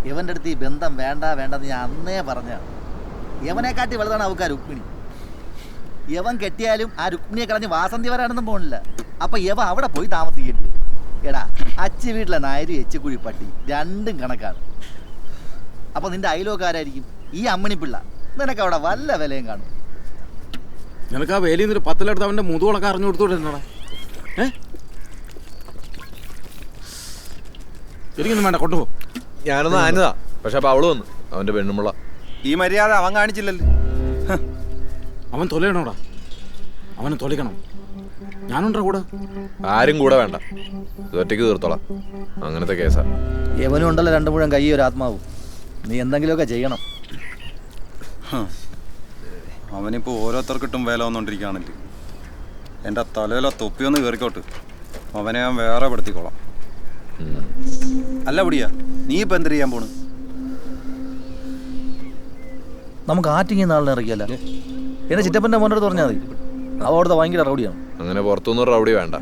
ഇവൻ്റെ അടുത്ത് ഈ ബന്ധം വേണ്ട വേണ്ടെന്ന് ഞാൻ അന്നേ പറഞ്ഞാണ്. യവനെക്കാട്ടി വലുതാണ് അവൾക്ക് ആ രുക്മിണി. യവൻ കെട്ടിയാലും ആ രുക്മിണിയെ കളഞ്ഞ് വാസന്തി വരാനൊന്നും പോണില്ല. അപ്പൊ യവ അവിടെ പോയി താമസിക്കേണ്ടി വരും. എടാ, അച്ചി വീട്ടിലെ നായരും എച്ചിക്കുഴി പട്ടി രണ്ടും കണക്കാണ്. അപ്പൊ നിന്റെ അയലോക്കാരായിരിക്കും ഈ അമ്മണിപ്പിള്ള. നിനക്ക് അവിടെ വല്ല വിലയും കാണും. നിനക്ക് ആ വേലയിൽ നിന്ന് 10 ലക്ഷത്ത് അവന്റെ മുതുകൊളൊക്കെ അറിഞ്ഞു കൊടുത്തോട്ടെന്നോടാ. ശരിക്കൊന്നും വേണ്ട, കൊണ്ടുപോ. ഞാനൊന്ന് ആനതാ, പക്ഷെ അപ്പൊ അവള് വന്നു. അവന്റെ പെണ്ണുമുള്ള ഈ മര്യാദ അവൻ കാണിച്ചില്ലല്ലോ. അവൻ തൊലയണോടാ, അവനെ തൊലയ്ക്കണം. ഞാനുണ്ടാ കൂടെ. ആരും കൂടെ വേണ്ട, ഒറ്റയ്ക്ക് തീർത്തോളാം. അങ്ങനത്തെ കേസാ. യവനും ഉണ്ടല്ലോ 2 മുഴം കൈ ഒരു ആത്മാവും. നീ എന്തെങ്കിലുമൊക്കെ ചെയ്യണം. അവനിപ്പോൾ ഓരോരുത്തർക്കിട്ടും വേല വന്നുകൊണ്ടിരിക്കുകയാണല്ലേ. എൻ്റെ തലയിലോ തൊപ്പിയൊന്ന് കയറിക്കോട്ട്, അവനെ ഞാൻ വേറെ പെടുത്തിക്കോളാം. അല്ല പൊടിയാ, നീ ഇപ്പം എന്ത് ചെയ്യാൻ പോണ്? നമുക്ക് ആറ്റിങ്ങി നാളിനെ ഇറക്കിയല്ല. എന്നെ ചിറ്റപ്പൻ്റെ മോൻ്റെ അടുത്ത് പറഞ്ഞാൽ മതി. അവ അവിടുത്തെ ഭയങ്കര റൗഡിയാണ്. അങ്ങനെ പുറത്തുനിന്ന് റൗഡി വേണ്ട.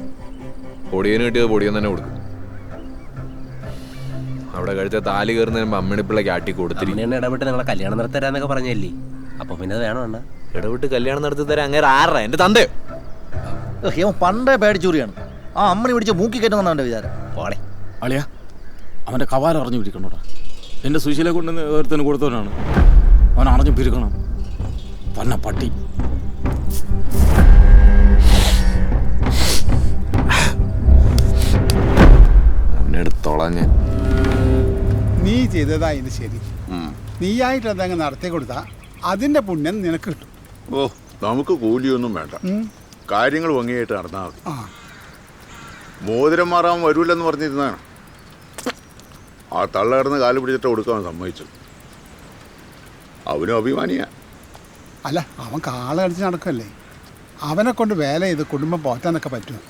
പൊടിയന് കിട്ടിയത് പൊടിയൻ തന്നെ കൊടുക്കും. അവിടെ കഴിച്ച താലി കയറുന്നതിന് അമ്മണിപ്പിള്ളക്ക് ആട്ടി കൊടുത്തിരിക്കും. ഇടപെട്ട് നിങ്ങളെ കല്യാണം നടത്തരാന്നൊക്കെ പറഞ്ഞല്ലേ, അപ്പൊ പിന്നെ അത് വേണം വേണ്ട. ഇടവിട്ട് കല്യാണം നടത്തി തരാൻ അങ്ങനെ ആറാ എന്റെ തന്തേ. ഇവൻ പണ്ടേ പേടിച്ചൂറിയാണ്. ആ അമ്മണി പിടിച്ച് മൂക്കി കയറ്റുന്ന അവൻ്റെ വിചാരം. പോളെ അളിയാ, അവന്റെ കവാലം അറിഞ്ഞു പിരിക്കണോടാ. എന്റെ സുശീലെ കൊണ്ട് ഒരുത്തന് കൊടുത്തവനാണ്. അവൻ അറിഞ്ഞു പിരിക്കണം. തന്നെ പട്ടി. തൊളഞ്ഞ് നീ ചെയ്തതാ ഇത് ശരി. നീയായിട്ട് അതങ്ങ് നടത്തി കൊടുത്താ അതിന്റെ പുണ്യം നിനക്ക് കിട്ടും. ഓ, നമുക്ക് കൂലിയൊന്നും വേണ്ട, കാര്യങ്ങൾ ഭംഗിയായിട്ട് നടന്നാൽ മതി. മോതിരം മാറാൻ വരൂലെന്ന് പറഞ്ഞിരുന്നാണ്. ആ തള്ള കിടന്ന് കാല് പിടിച്ചിട്ട് കൊടുക്കാൻ സമ്മതിച്ചു. അവനും അഭിമാനിയാ. അല്ല, അവൻ കാളടിച്ച് നടക്കല്ലേ. അവനെ കൊണ്ട് വേല ചെയ്ത് കുടുംബം പോറ്റാനൊക്കെ പറ്റുമോ?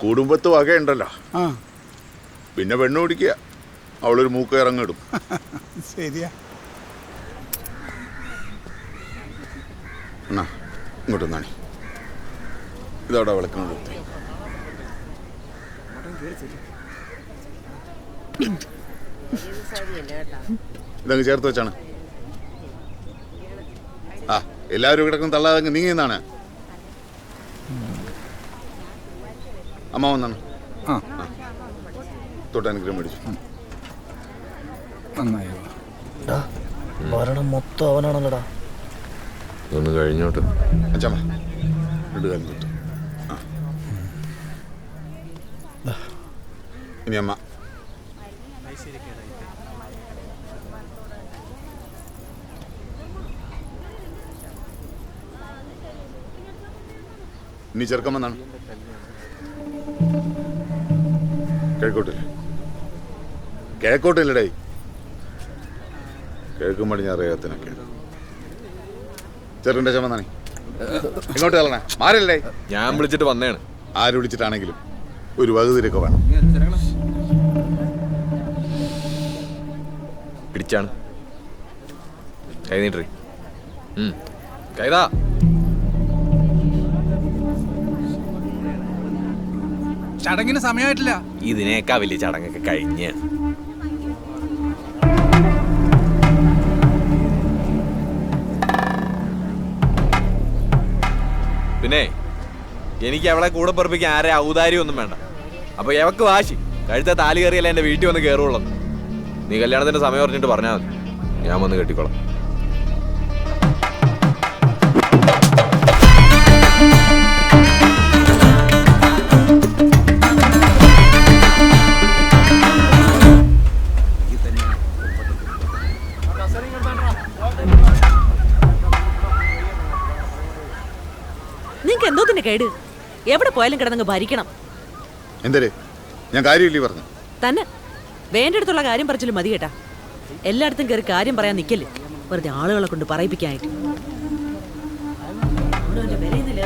കുടുംബത്ത് വകയുണ്ടല്ലോ. ആ, പിന്നെ പെണ്ണു പിടിക്കുക, അവളൊരു മൂക്ക് ഇറങ്ങിടും. ശരിയാ. എന്നാ ഇങ്ങോട്ട് നാണി, ഇതവിടെ വിളക്കുന്നത്. ഇതങ്ങ് ചേർത്ത് വെച്ചാണ്. ആ, എല്ലാവരും കിടക്കുന്ന തള്ളാതങ്ങ് നീങ്ങുന്നതാണ്. അമ്മ വന്നാണ്. തൊട്ടനുഗ്രഹം മേടിച്ചു. ഭരണം മൊത്തം അവനാണല്ലോടാ. ഇതൊന്ന് കഴിഞ്ഞോട്ട്. അച്ഛമ്മ ഇടുകാലും തൊട്ട്. ഇനി അമ്മ. ഇനി ചെറുക്കം വന്നാണ്. കിഴക്കോട്ടില്ലേ? കിഴക്കോട്ടില്ലടേ, കിഴക്കും പടിഞ്ഞാറേത്തിനൊക്കെ. ചെറുക്കൻ്റെ ചമ്മന്നാണേ. എങ്ങോട്ട് കളണേ? മാറില്ലേ? ഞാൻ വിളിച്ചിട്ട് വന്നേണ്. ആര് വിളിച്ചിട്ടാണെങ്കിലും ഒരു വകുതിരൊക്കെ വേണം. പിടിച്ചാണ് കൈ നീട്ടി. കൈതാ. ചടങ്ങിന് സമയമായിട്ടില്ല. ഇതിനേക്കാ വലിയ ചടങ്ങൊക്കെ കഴിഞ്ഞ. പിന്നെ എനിക്ക് അവളെ കൂടെ പറപ്പിക്കാൻ ആരെ ഔദാര്യം ഒന്നും വേണ്ട. അപ്പൊ എവക്ക് വാശി കഴുത്ത താലി കയറിയല്ല എന്റെ വീട്ടിൽ വന്ന് കയറുള്ളൂ. നീ കല്യാണത്തിന്റെ സമയം പറഞ്ഞിട്ട് പറഞ്ഞാൽ മതി, ഞാൻ വന്ന് കെട്ടിക്കോളാം. നിങ്ങക്ക് എന്തോത്തിന്റെ കേട്? എവിടെ പോയാലും കിടന്നങ്ങ് ഭരിക്കണം. എന്തേ ഞാൻ കാര്യമില്ലേ പറഞ്ഞു തന്നെ വേണ്ടടുത്തുള്ള കാര്യം പറച്ചിലും മതി കേട്ടാ. എല്ലായിടത്തും കയറി കാര്യം പറയാൻ നിൽക്കല്ലേ, വെറുതെ ആളുകളെ കൊണ്ട് പറയിപ്പിക്കാനായിട്ട്. അവനവന്റെ വിലയുന്നില്ല.